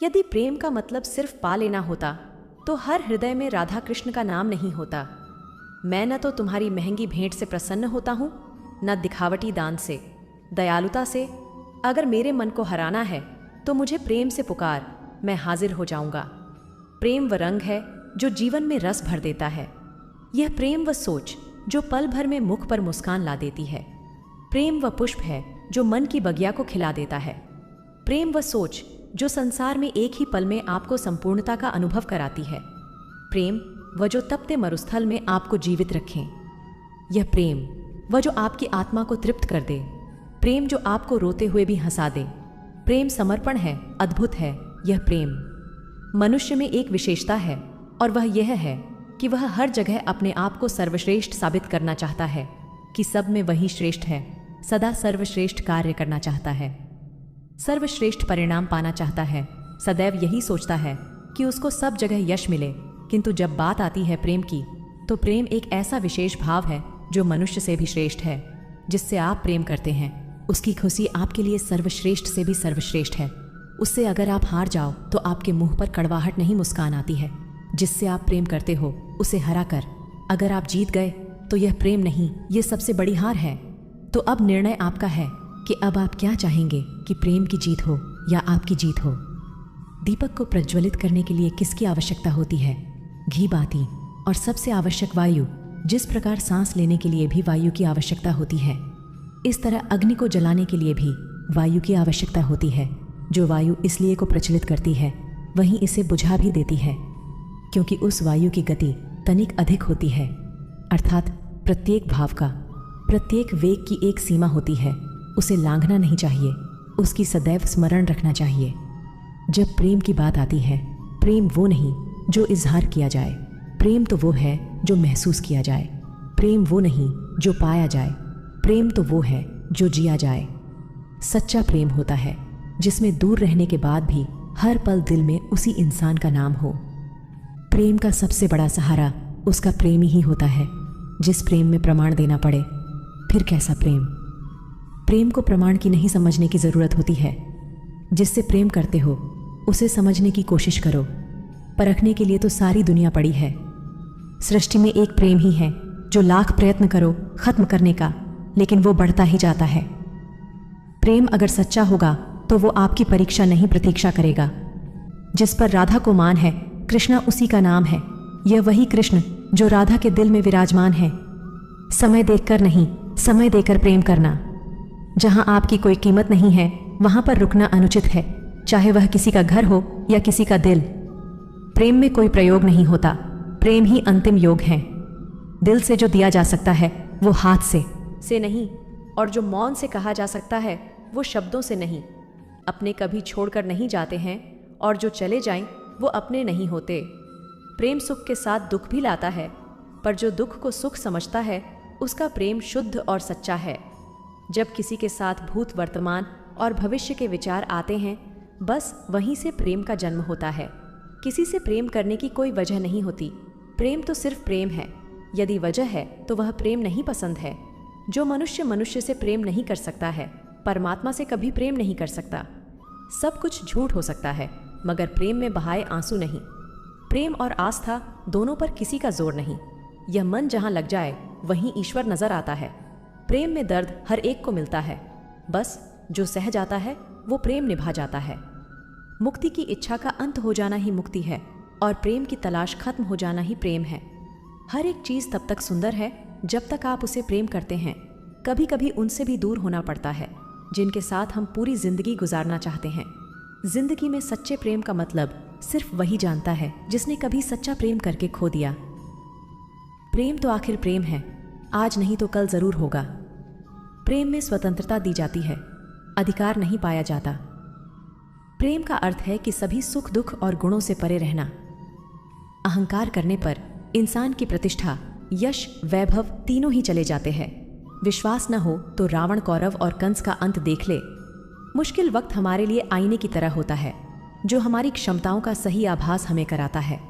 यदि प्रेम का मतलब सिर्फ पा लेना होता तो हर हृदय में राधा कृष्ण का नाम नहीं होता। मैं न तो तुम्हारी महंगी भेंट से प्रसन्न होता हूँ, न दिखावटी दान से, दयालुता से। अगर मेरे मन को हराना है तो मुझे प्रेम से पुकार, मैं हाजिर हो जाऊंगा। प्रेम वह रंग है जो जीवन में रस भर देता है। यह प्रेम व सोच जो पल भर में मुख पर मुस्कान ला देती है। प्रेम व पुष्प है जो मन की बगिया को खिला देता है। प्रेम व सोच जो संसार में एक ही पल में आपको संपूर्णता का अनुभव कराती है। प्रेम वह जो तपते मरुस्थल में आपको जीवित रखें। यह प्रेम वह जो आपकी आत्मा को तृप्त कर दे। प्रेम जो आपको रोते हुए भी हंसा दे। प्रेम समर्पण है, अद्भुत है यह प्रेम। मनुष्य में एक विशेषता है और वह यह है कि वह हर जगह अपने आप को सर्वश्रेष्ठ साबित करना चाहता है कि सब में वही श्रेष्ठ है। सदा सर्वश्रेष्ठ कार्य करना चाहता है, सर्वश्रेष्ठ परिणाम पाना चाहता है। सदैव यही सोचता है कि उसको सब जगह यश मिले। किंतु जब बात आती है प्रेम की, तो प्रेम एक ऐसा विशेष भाव है जो मनुष्य से भी श्रेष्ठ है। जिससे आप प्रेम करते हैं उसकी खुशी आपके लिए सर्वश्रेष्ठ से भी सर्वश्रेष्ठ है। उससे अगर आप हार जाओ तो आपके मुंह पर कड़वाहट नहीं, मुस्कान आती है। जिससे आप प्रेम करते हो उसे हरा कर अगर आप जीत गए तो यह प्रेम नहीं, ये सबसे बड़ी हार है। तो अब निर्णय आपका है कि अब आप क्या चाहेंगे, कि प्रेम की जीत हो या आपकी जीत हो। दीपक को प्रज्वलित करने के लिए किसकी आवश्यकता होती है? घी बाती। और सबसे आवश्यक वायु। जिस प्रकार सांस लेने के लिए भी वायु की आवश्यकता होती है, इस तरह अग्नि को जलाने के लिए भी वायु की आवश्यकता होती है। जो वायु इसलिए को प्रचलित करती है, वहीं इसे बुझा भी देती है, क्योंकि उस वायु की गति तनिक अधिक होती है। अर्थात प्रत्येक भाव का, प्रत्येक वेग की एक सीमा होती है। उसे लांघना नहीं चाहिए, उसकी सदैव स्मरण रखना चाहिए। जब प्रेम की बात आती है, प्रेम वो नहीं जो इजहार किया जाए। प्रेम तो वो है जो महसूस किया जाए। प्रेम वो नहीं जो पाया जाए। प्रेम तो वो है जो जिया जाए। सच्चा प्रेम होता है जिसमें दूर रहने के बाद भी हर पल दिल में उसी इंसान का नाम हो। प्रेम का सबसे बड़ा सहारा उसका प्रेमी ही होता है। जिस प्रेम में प्रमाण देना पड़े, फिर कैसा प्रेम। प्रेम को प्रमाण की नहीं समझने की ज़रूरत होती है। जिससे प्रेम करते हो उसे समझने की कोशिश करो। परखने के लिए तो सारी दुनिया पड़ी है। सृष्टि में एक प्रेम ही है जो लाख प्रयत्न करो खत्म करने का, लेकिन वो बढ़ता ही जाता है। प्रेम अगर सच्चा होगा तो वो आपकी परीक्षा नहीं, प्रतीक्षा करेगा। जिस पर राधा को मान है, कृष्णा उसी का नाम है। यह वही कृष्ण जो राधा के दिल में विराजमान है। समय देखकर नहीं, समय देकर प्रेम करना। जहां आपकी कोई कीमत नहीं है वहां पर रुकना अनुचित है, चाहे वह किसी का घर हो या किसी का दिल। प्रेम में कोई प्रयोग नहीं होता, प्रेम ही अंतिम योग है। दिल से जो दिया जा सकता है वो हाथ से नहीं, और जो मौन से कहा जा सकता है वो शब्दों से नहीं। अपने कभी छोड़कर नहीं जाते हैं, और जो चले जाएं वो अपने नहीं होते। प्रेम सुख के साथ दुख भी लाता है, पर जो दुख को सुख समझता है उसका प्रेम शुद्ध और सच्चा है। जब किसी के साथ भूत, वर्तमान और भविष्य के विचार आते हैं, बस वहीं से प्रेम का जन्म होता है। किसी से प्रेम करने की कोई वजह नहीं होती। प्रेम तो सिर्फ प्रेम है। यदि वजह है तो वह प्रेम नहीं पसंद है। जो मनुष्य मनुष्य से प्रेम नहीं कर सकता है, परमात्मा से कभी प्रेम नहीं कर सकता। सब कुछ झूठ हो सकता है, मगर प्रेम में बहाए आंसू नहीं। प्रेम और आस्था दोनों पर किसी का जोर नहीं। यह मन जहाँ लग जाए वहीं ईश्वर नजर आता है। प्रेम में दर्द हर एक को मिलता है, बस जो सह जाता है वो प्रेम निभा जाता है। मुक्ति की इच्छा का अंत हो जाना ही मुक्ति है, और प्रेम की तलाश खत्म हो जाना ही प्रेम है। हर एक चीज़ तब तक सुंदर है जब तक आप उसे प्रेम करते हैं। कभी कभी उनसे भी दूर होना पड़ता है जिनके साथ हम पूरी जिंदगी गुजारना चाहते हैं। जिंदगी में सच्चे प्रेम का मतलब सिर्फ वही जानता है जिसने कभी सच्चा प्रेम करके खो दिया। प्रेम तो आखिर प्रेम है, आज नहीं तो कल जरूर होगा। प्रेम में स्वतंत्रता दी जाती है, अधिकार नहीं पाया जाता। प्रेम का अर्थ है कि सभी सुख दुख और गुणों से परे रहना। अहंकार करने पर इंसान की प्रतिष्ठा, यश, वैभव तीनों ही चले जाते हैं। विश्वास न हो तो रावण, कौरव और कंस का अंत देख ले। मुश्किल वक्त हमारे लिए आईने की तरह होता है जो हमारी क्षमताओं का सही आभास हमें कराता है।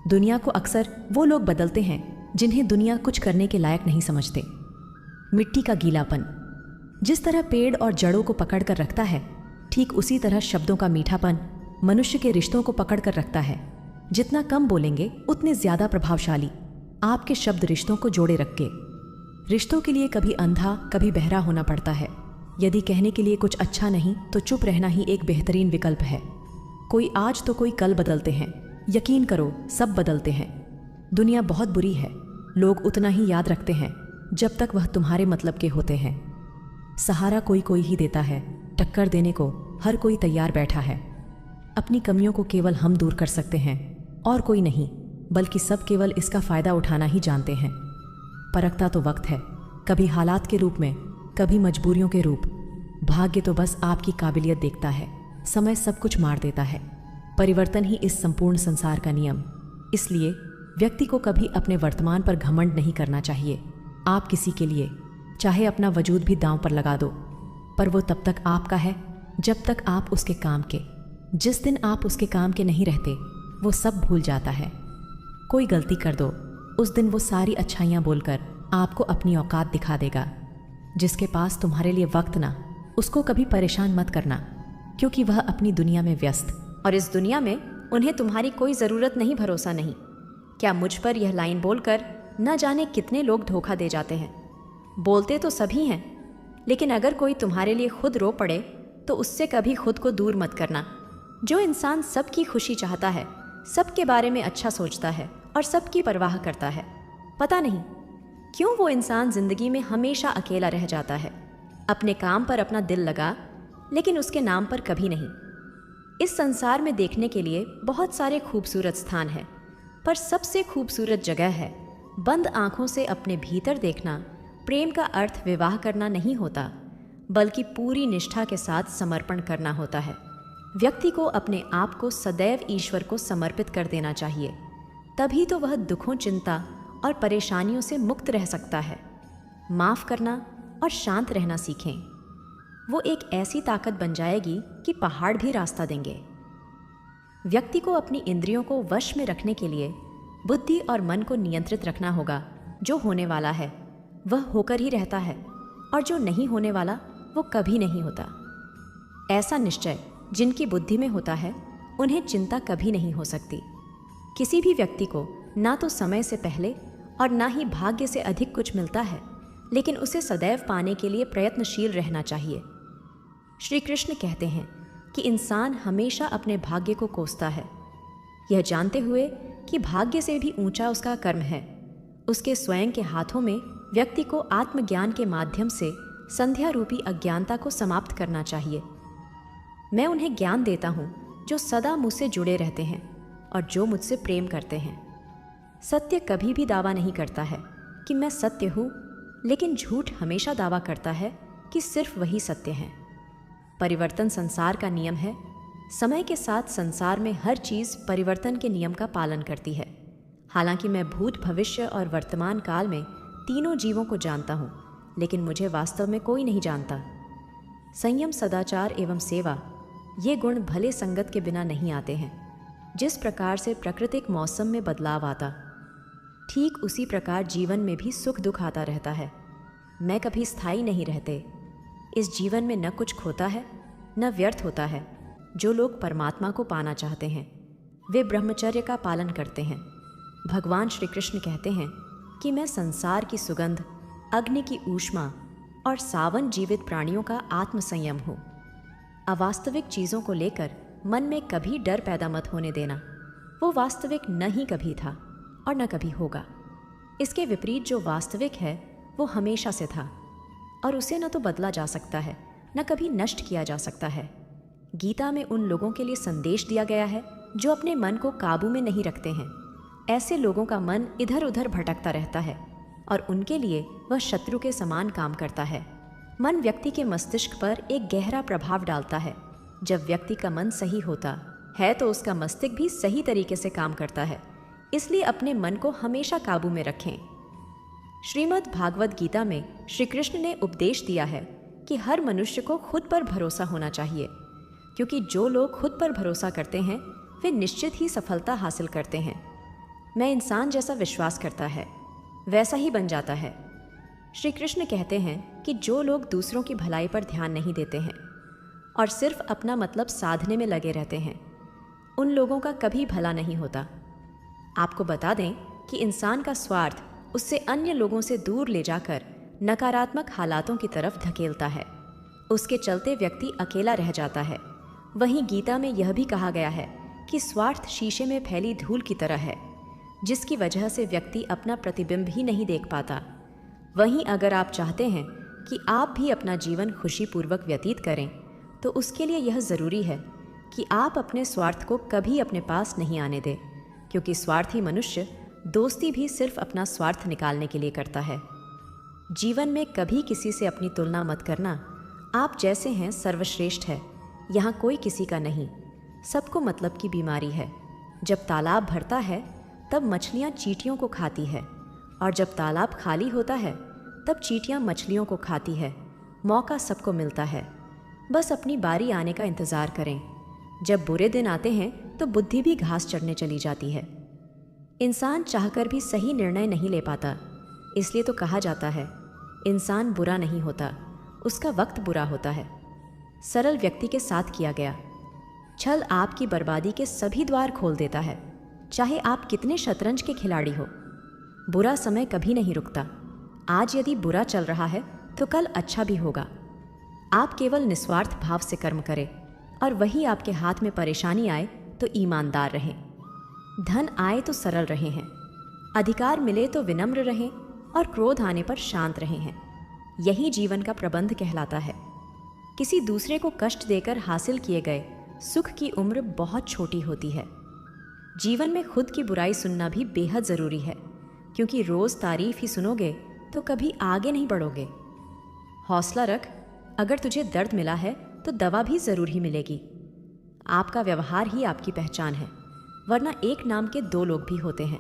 दुनिया को अक्सर वो लोग बदलते हैं जिन्हें दुनिया कुछ करने के लायक नहीं समझते। मिट्टी का गीलापन जिस तरह पेड़ और जड़ों को पकड़ कर रखता है, ठीक उसी तरह शब्दों का मीठापन मनुष्य के रिश्तों को पकड़ कर रखता है। जितना कम बोलेंगे उतने ज्यादा प्रभावशाली। आपके शब्द रिश्तों को जोड़े रख के। रिश्तों के लिए कभी अंधा कभी बहरा होना पड़ता है। यदि कहने के लिए कुछ अच्छा नहीं तो चुप रहना ही एक बेहतरीन विकल्प है। कोई आज तो कोई कल बदलते हैं। यकीन करो, सब बदलते हैं। दुनिया बहुत बुरी है। लोग उतना ही याद रखते हैं जब तक वह तुम्हारे मतलब के होते हैं। सहारा कोई कोई ही देता है, टक्कर देने को हर कोई तैयार बैठा है। अपनी कमियों को केवल हम दूर कर सकते हैं और कोई नहीं, बल्कि सब केवल इसका फ़ायदा उठाना ही जानते हैं। परखता तो वक्त है, कभी हालात के रूप में, कभी मजबूरियों के रूप। भाग्य तो बस आपकी काबिलियत देखता है। समय सब कुछ मार देता है। परिवर्तन ही इस संपूर्ण संसार का नियम। इसलिए व्यक्ति को कभी अपने वर्तमान पर घमंड नहीं करना चाहिए। आप किसी के लिए चाहे अपना वजूद भी दांव पर लगा दो, पर वो तब तक आपका है जब तक आप उसके काम के। जिस दिन आप उसके काम के नहीं रहते, वो सब भूल जाता है। कोई गलती कर दो, उस दिन वो सारी अच्छाइयाँ बोलकर आपको अपनी औकात दिखा देगा। जिसके पास तुम्हारे लिए वक्त ना, उसको कभी परेशान मत करना, क्योंकि वह अपनी दुनिया में व्यस्त, और इस दुनिया में उन्हें तुम्हारी कोई ज़रूरत नहीं, भरोसा नहीं। क्या मुझ पर यह लाइन बोलकर न जाने कितने लोग धोखा दे जाते हैं। बोलते तो सभी हैं, लेकिन अगर कोई तुम्हारे लिए खुद रो पड़े तो उससे कभी खुद को दूर मत करना। जो इंसान सबकी खुशी चाहता है, सबके बारे में अच्छा सोचता है और सबकी परवाह करता है, पता नहीं क्यों वो इंसान जिंदगी में हमेशा अकेला रह जाता है। अपने काम पर अपना दिल लगा, लेकिन उसके नाम पर कभी नहीं। इस संसार में देखने के लिए बहुत सारे खूबसूरत स्थान हैं, पर सबसे खूबसूरत जगह है बंद आंखों से अपने भीतर देखना। प्रेम का अर्थ विवाह करना नहीं होता, बल्कि पूरी निष्ठा के साथ समर्पण करना होता है। व्यक्ति को अपने आप को सदैव ईश्वर को समर्पित कर देना चाहिए, तभी तो वह दुखों, चिंता और परेशानियों से मुक्त रह सकता है। माफ़ करना और शांत रहना सीखें। वो एक ऐसी ताकत बन जाएगी कि पहाड़ भी रास्ता देंगे। व्यक्ति को अपनी इंद्रियों को वश में रखने के लिए बुद्धि और मन को नियंत्रित रखना होगा। जो होने वाला है वह होकर ही रहता है, और जो नहीं होने वाला वो कभी नहीं होता। ऐसा निश्चय जिनकी बुद्धि में होता है, उन्हें चिंता कभी नहीं हो सकती। किसी भी व्यक्ति को ना तो समय से पहले और ना ही भाग्य से अधिक कुछ मिलता है, लेकिन उसे सदैव पाने के लिए प्रयत्नशील रहना चाहिए। श्री कृष्ण कहते हैं कि इंसान हमेशा अपने भाग्य को कोसता है, यह जानते हुए कि भाग्य से भी ऊंचा उसका कर्म है। उसके स्वयं के हाथों में व्यक्ति को आत्मज्ञान के माध्यम से संध्या रूपी अज्ञानता को समाप्त करना चाहिए। मैं उन्हें ज्ञान देता हूँ जो सदा मुझसे जुड़े रहते हैं और जो मुझसे प्रेम करते हैं। सत्य कभी भी दावा नहीं करता है कि मैं सत्य हूँ, लेकिन झूठ हमेशा दावा करता है कि सिर्फ वही सत्य है। परिवर्तन संसार का नियम है। समय के साथ संसार में हर चीज़ परिवर्तन के नियम का पालन करती है। हालांकि मैं भूत, भविष्य और वर्तमान काल में तीनों जीवों को जानता हूँ, लेकिन मुझे वास्तव में कोई नहीं जानता। संयम, सदाचार एवं सेवा, ये गुण भले संगत के बिना नहीं आते हैं। जिस प्रकार से प्राकृतिक मौसम में बदलाव आता, ठीक उसी प्रकार जीवन में भी सुख दुख आता रहता है। मैं कभी स्थायी नहीं रहते। इस जीवन में न कुछ खोता है न व्यर्थ होता है। जो लोग परमात्मा को पाना चाहते हैं, वे ब्रह्मचर्य का पालन करते हैं। भगवान श्री कृष्ण कहते हैं कि मैं संसार की सुगंध, अग्नि की ऊष्मा और सावन जीवित प्राणियों का आत्मसंयम हूँ। अवास्तविक चीज़ों को लेकर मन में कभी डर पैदा मत होने देना। वो वास्तविक न ही कभी था और न कभी होगा। इसके विपरीत जो वास्तविक है वो हमेशा से था, और उसे न तो बदला जा सकता है न कभी नष्ट किया जा सकता है। गीता में उन लोगों के लिए संदेश दिया गया है जो अपने मन को काबू में नहीं रखते हैं। ऐसे लोगों का मन इधर उधर भटकता रहता है और उनके लिए वह शत्रु के समान काम करता है। मन व्यक्ति के मस्तिष्क पर एक गहरा प्रभाव डालता है। जब व्यक्ति का मन सही होता है तो उसका मस्तिष्क भी सही तरीके से काम करता है। इसलिए अपने मन को हमेशा काबू में रखें। श्रीमद् भागवत गीता में श्री कृष्ण ने उपदेश दिया है कि हर मनुष्य को खुद पर भरोसा होना चाहिए, क्योंकि जो लोग खुद पर भरोसा करते हैं वे निश्चित ही सफलता हासिल करते हैं। मैं इंसान जैसा विश्वास करता है वैसा ही बन जाता है। श्री कृष्ण कहते हैं कि जो लोग दूसरों की भलाई पर ध्यान नहीं देते हैं और सिर्फ अपना मतलब साधने में लगे रहते हैं, उन लोगों का कभी भला नहीं होता। आपको बता दें कि इंसान का स्वार्थ उससे अन्य लोगों से दूर ले जाकर नकारात्मक हालातों की तरफ धकेलता है। उसके चलते व्यक्ति अकेला रह जाता है। वहीं गीता में यह भी कहा गया है कि स्वार्थ शीशे में फैली धूल की तरह है, जिसकी वजह से व्यक्ति अपना प्रतिबिंब ही नहीं देख पाता। वहीं अगर आप चाहते हैं कि आप भी अपना जीवन खुशीपूर्वक व्यतीत करें, तो उसके लिए यह ज़रूरी है कि आप अपने स्वार्थ को कभी अपने पास नहीं आने दें, क्योंकि स्वार्थी मनुष्य दोस्ती भी सिर्फ अपना स्वार्थ निकालने के लिए करता है। जीवन में कभी किसी से अपनी तुलना मत करना। आप जैसे हैं सर्वश्रेष्ठ है, यहाँ कोई किसी का नहीं। सबको मतलब की बीमारी है। जब तालाब भरता है तब मछलियाँ चींटियों को खाती है, और जब तालाब खाली होता है तब चींटियाँ मछलियों को खाती है। मौका सबको मिलता है, बस अपनी बारी आने का इंतज़ार करें। जब बुरे दिन आते हैं तो बुद्धि भी घास चढ़ने चली जाती है। इंसान चाहकर भी सही निर्णय नहीं ले पाता, इसलिए तो कहा जाता है इंसान बुरा नहीं होता, उसका वक्त बुरा होता है। सरल व्यक्ति के साथ किया गया छल आपकी बर्बादी के सभी द्वार खोल देता है, चाहे आप कितने शतरंज के खिलाड़ी हो। बुरा समय कभी नहीं रुकता। आज यदि बुरा चल रहा है तो कल अच्छा भी होगा। आप केवल निस्वार्थ भाव से कर्म करें, और वही आपके हाथ में परेशानी आए तो ईमानदार रहें। धन आए तो सरल रहें हैं, अधिकार मिले तो विनम्र रहें, और क्रोध आने पर शांत रहें हैं। यही जीवन का प्रबंध कहलाता है। किसी दूसरे को कष्ट देकर हासिल किए गए सुख की उम्र बहुत छोटी होती है। जीवन में खुद की बुराई सुनना भी बेहद ज़रूरी है, क्योंकि रोज़ तारीफ ही सुनोगे तो कभी आगे नहीं बढ़ोगे। हौसला रख, अगर तुझे दर्द मिला है तो दवा भी ज़रूर ही मिलेगी। आपका व्यवहार ही आपकी पहचान है, वरना एक नाम के दो लोग भी होते हैं।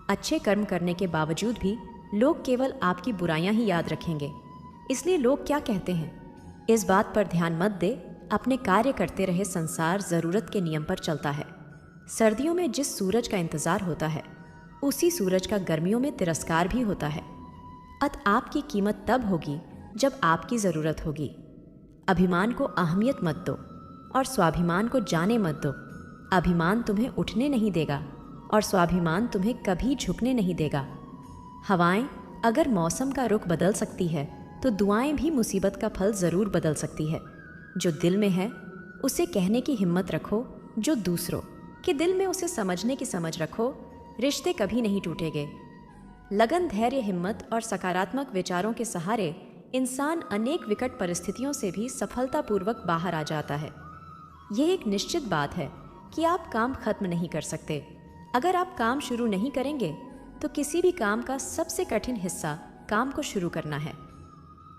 अच्छे कर्म करने के बावजूद भी लोग केवल आपकी बुराइयां ही याद रखेंगे, इसलिए लोग क्या कहते हैं इस बात पर ध्यान मत दे। अपने कार्य करते रहे संसार ज़रूरत के नियम पर चलता है। सर्दियों में जिस सूरज का इंतज़ार होता है, उसी सूरज का गर्मियों में तिरस्कार भी होता है। आपकी कीमत तब होगी जब आपकी ज़रूरत होगी। अभिमान को अहमियत मत दो और स्वाभिमान को जाने मत दो। अभिमान तुम्हें उठने नहीं देगा और स्वाभिमान तुम्हें कभी झुकने नहीं देगा। हवाएं अगर मौसम का रुख बदल सकती है तो दुआएं भी मुसीबत का फल ज़रूर बदल सकती है। जो दिल में है उसे कहने की हिम्मत रखो, जो दूसरों के दिल में उसे समझने की समझ रखो। रिश्ते कभी नहीं टूटेंगे। लगन, धैर्य, हिम्मत और सकारात्मक विचारों के सहारे इंसान अनेक विकट परिस्थितियों से भी सफलतापूर्वक बाहर आ जाता है। यह एक निश्चित बात है कि आप काम खत्म नहीं कर सकते। अगर आप काम शुरू नहीं करेंगे तो किसी भी काम का सबसे कठिन हिस्सा काम को शुरू करना है।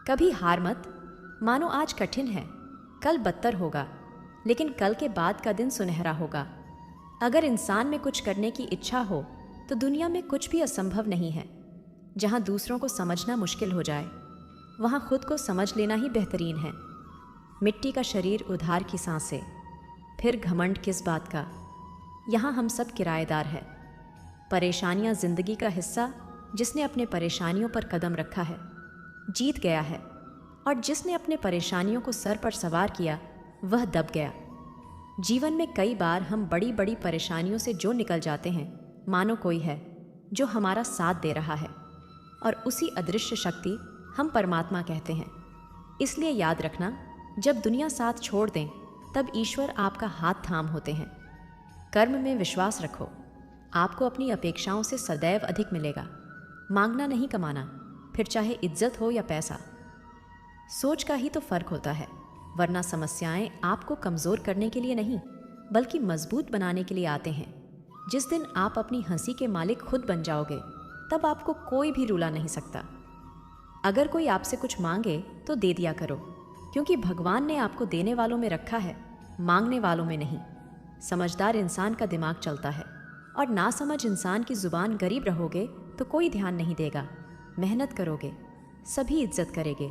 कभी हार मत मानो। आज कठिन है, कल बदतर होगा, लेकिन कल के बाद का दिन सुनहरा होगा। अगर इंसान में कुछ करने की इच्छा हो तो दुनिया में कुछ भी असंभव नहीं है। जहाँ दूसरों को समझना मुश्किल हो जाए, वहाँ खुद को समझ लेना ही बेहतरीन है। मिट्टी का शरीर, उधार की सांसें, फिर घमंड किस बात का। यहाँ हम सब किराएदार हैं। परेशानियाँ जिंदगी का हिस्सा। जिसने अपने परेशानियों पर कदम रखा है जीत गया है, और जिसने अपने परेशानियों को सर पर सवार किया वह दब गया। जीवन में कई बार हम बड़ी बड़ी परेशानियों से जो निकल जाते हैं, मानो कोई है जो हमारा साथ दे रहा है, और उसी अदृश्य शक्ति हम परमात्मा कहते हैं। इसलिए याद रखना, जब दुनिया साथ छोड़ दें तब ईश्वर आपका हाथ थाम होते हैं। कर्म में विश्वास रखो, आपको अपनी अपेक्षाओं से सदैव अधिक मिलेगा। मांगना नहीं, कमाना, फिर चाहे इज्जत हो या पैसा। सोच का ही तो फर्क होता है, वरना समस्याएं आपको कमज़ोर करने के लिए नहीं बल्कि मजबूत बनाने के लिए आते हैं। जिस दिन आप अपनी हंसी के मालिक खुद बन जाओगे, तब आपको कोई भी रुला नहीं सकता। अगर कोई आपसे कुछ मांगे तो दे दिया करो, क्योंकि भगवान ने आपको देने वालों में रखा है, मांगने वालों में नहीं। समझदार इंसान का दिमाग चलता है, और नासमझ इंसान की ज़ुबान। गरीब रहोगे तो कोई ध्यान नहीं देगा, मेहनत करोगे सभी इज्जत करेंगे,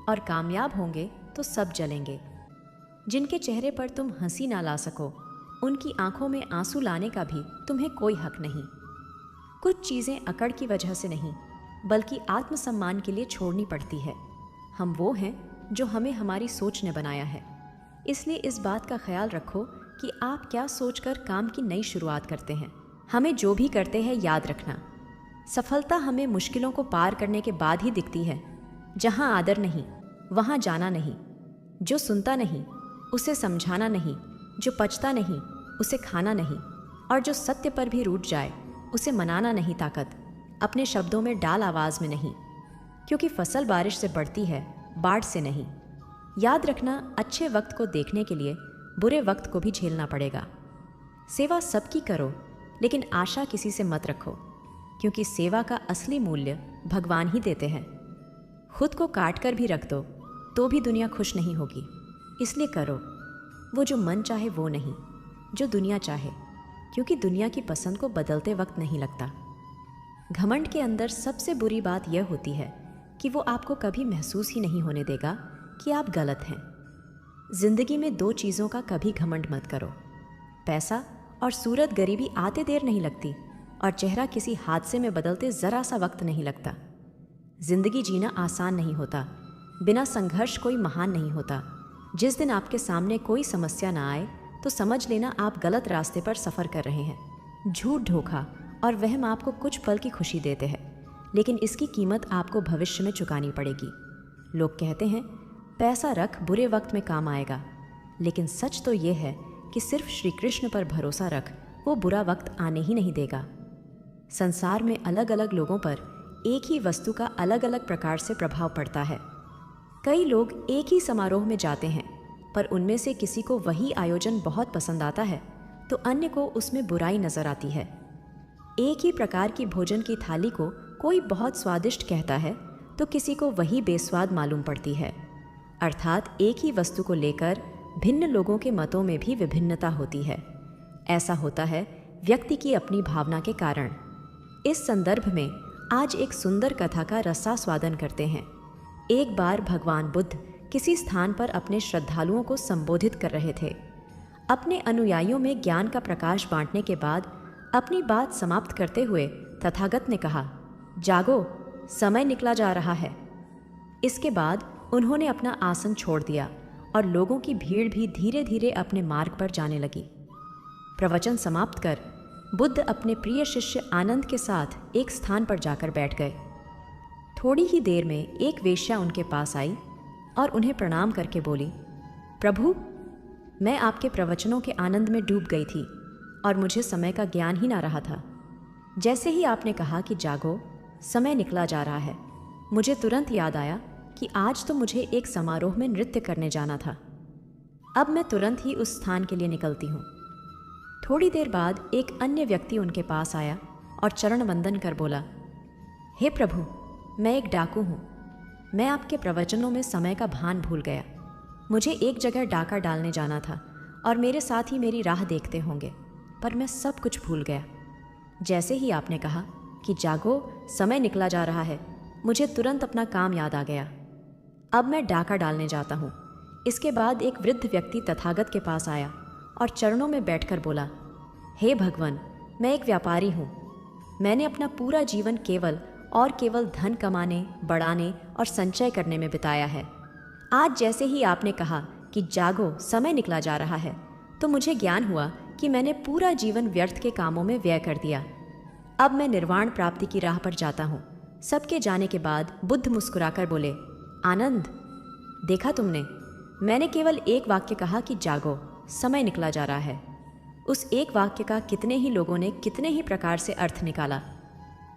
और कामयाब होंगे तो सब जलेंगे। जिनके चेहरे पर तुम हंसी ना ला सको, उनकी आंखों में आंसू लाने का भी तुम्हें कोई हक नहीं। कुछ चीज़ें अकड़ की वजह से नहीं बल्कि आत्मसम्मान के लिए छोड़नी पड़ती है। हम वो हैं जो हमें हमारी सोच ने बनाया है। इसलिए इस बात का ख्याल रखो कि आप क्या सोचकर काम की नई शुरुआत करते हैं। हमें जो भी करते हैं याद रखना, सफलता हमें मुश्किलों को पार करने के बाद ही दिखती है। जहां आदर नहीं वहां जाना नहीं, जो सुनता नहीं उसे समझाना नहीं, जो पचता नहीं उसे खाना नहीं, और जो सत्य पर भी रूठ जाए उसे मनाना नहीं ताकत, अपने शब्दों में डाल आवाज़ में नहीं, क्योंकि फसल बारिश से बढ़ती है, बाढ़ से नहीं। याद रखना, अच्छे वक्त को देखने के लिए बुरे वक्त को भी झेलना पड़ेगा। सेवा सबकी करो, लेकिन आशा किसी से मत रखो, क्योंकि सेवा का असली मूल्य भगवान ही देते हैं। खुद को काट कर भी रख दो तो भी दुनिया खुश नहीं होगी, इसलिए करो वो जो मन चाहे वो नहीं, जो दुनिया चाहे, क्योंकि दुनिया की पसंद को बदलते वक्त नहीं लगता। घमंड के अंदर सबसे बुरी बात यह होती है कि वो आपको कभी महसूस ही नहीं होने देगा कि आप गलत हैं। जिंदगी में दो चीज़ों का कभी घमंड मत करो, पैसा और सूरत गरीबी आते देर नहीं लगती, और चेहरा किसी हादसे में बदलते ज़रा सा वक्त नहीं लगता। जिंदगी जीना आसान नहीं होता, बिना संघर्ष कोई महान नहीं होता। जिस दिन आपके सामने कोई समस्या ना आए तो समझ लेना आप गलत रास्ते पर सफ़र कर रहे हैं। झूठ, धोखा और वहम आपको कुछ पल की खुशी देते हैं, लेकिन इसकी कीमत आपको भविष्य में चुकानी पड़ेगी। लोग कहते हैं पैसा रख, बुरे वक्त में काम आएगा, लेकिन सच तो ये है कि सिर्फ श्री कृष्ण पर भरोसा रख, वो बुरा वक्त आने ही नहीं देगा। संसार में अलग अलग लोगों पर एक ही वस्तु का अलग अलग प्रकार से प्रभाव पड़ता है। कई लोग एक ही समारोह में जाते हैं, पर उनमें से किसी को वही आयोजन बहुत पसंद आता है तो अन्य को उसमें बुराई नजर आती है। एक ही प्रकार की भोजन की थाली को कोई बहुत स्वादिष्ट कहता है तो किसी को वही बेस्वाद मालूम पड़ती है। अर्थात एक ही वस्तु को लेकर भिन्न लोगों के मतों में भी विभिन्नता होती है। ऐसा होता है व्यक्ति की अपनी भावना के कारण। इस संदर्भ में आज एक सुंदर कथा का रसास्वादन करते हैं। एक बार भगवान बुद्ध किसी स्थान पर अपने श्रद्धालुओं को संबोधित कर रहे थे। अपने अनुयायियों में ज्ञान का प्रकाश बांटने के बाद अपनी बात समाप्त करते हुए तथागत ने कहा, जागो, समय निकला जा रहा है। इसके बाद उन्होंने अपना आसन छोड़ दिया और लोगों की भीड़ भी धीरे धीरे अपने मार्ग पर जाने लगी। प्रवचन समाप्त कर बुद्ध अपने प्रिय शिष्य आनंद के साथ एक स्थान पर जाकर बैठ गए। थोड़ी ही देर में एक वेश्या उनके पास आई और उन्हें प्रणाम करके बोली, प्रभु, मैं आपके प्रवचनों के आनंद में डूब गई थी और मुझे समय का ज्ञान ही ना रहा था। जैसे ही आपने कहा कि जागो, समय निकला जा रहा है, मुझे तुरंत याद आया कि आज तो मुझे एक समारोह में नृत्य करने जाना था। अब मैं तुरंत ही उस स्थान के लिए निकलती हूँ। थोड़ी देर बाद एक अन्य व्यक्ति उनके पास आया और चरण वंदन कर बोला, हे प्रभु, मैं एक डाकू हूँ। मैं आपके प्रवचनों में समय का भान भूल गया। मुझे एक जगह डाका डालने जाना था और मेरे साथ ही मेरी राह देखते होंगे, पर मैं सब कुछ भूल गया। जैसे ही आपने कहा कि जागो, समय निकला जा रहा है, मुझे तुरंत अपना काम याद आ गया। अब मैं डाका डालने जाता हूँ। इसके बाद एक वृद्ध व्यक्ति तथागत के पास आया और चरणों में बैठकर बोला, हे भगवान, मैं एक व्यापारी हूँ। मैंने अपना पूरा जीवन केवल और केवल धन कमाने, बढ़ाने और संचय करने में बिताया है। आज जैसे ही आपने कहा कि जागो, समय निकला जा रहा है, तो मुझे ज्ञान हुआ कि मैंने पूरा जीवन व्यर्थ के कामों में व्यय कर दिया। अब मैं निर्वाण प्राप्ति की राह पर जाता हूँ। सबके जाने के बाद बुद्ध मुस्कुराकर बोले, आनंद, देखा तुमने, मैंने केवल एक वाक्य कहा कि जागो, समय निकला जा रहा है। उस एक वाक्य का कितने ही लोगों ने कितने ही प्रकार से अर्थ निकाला।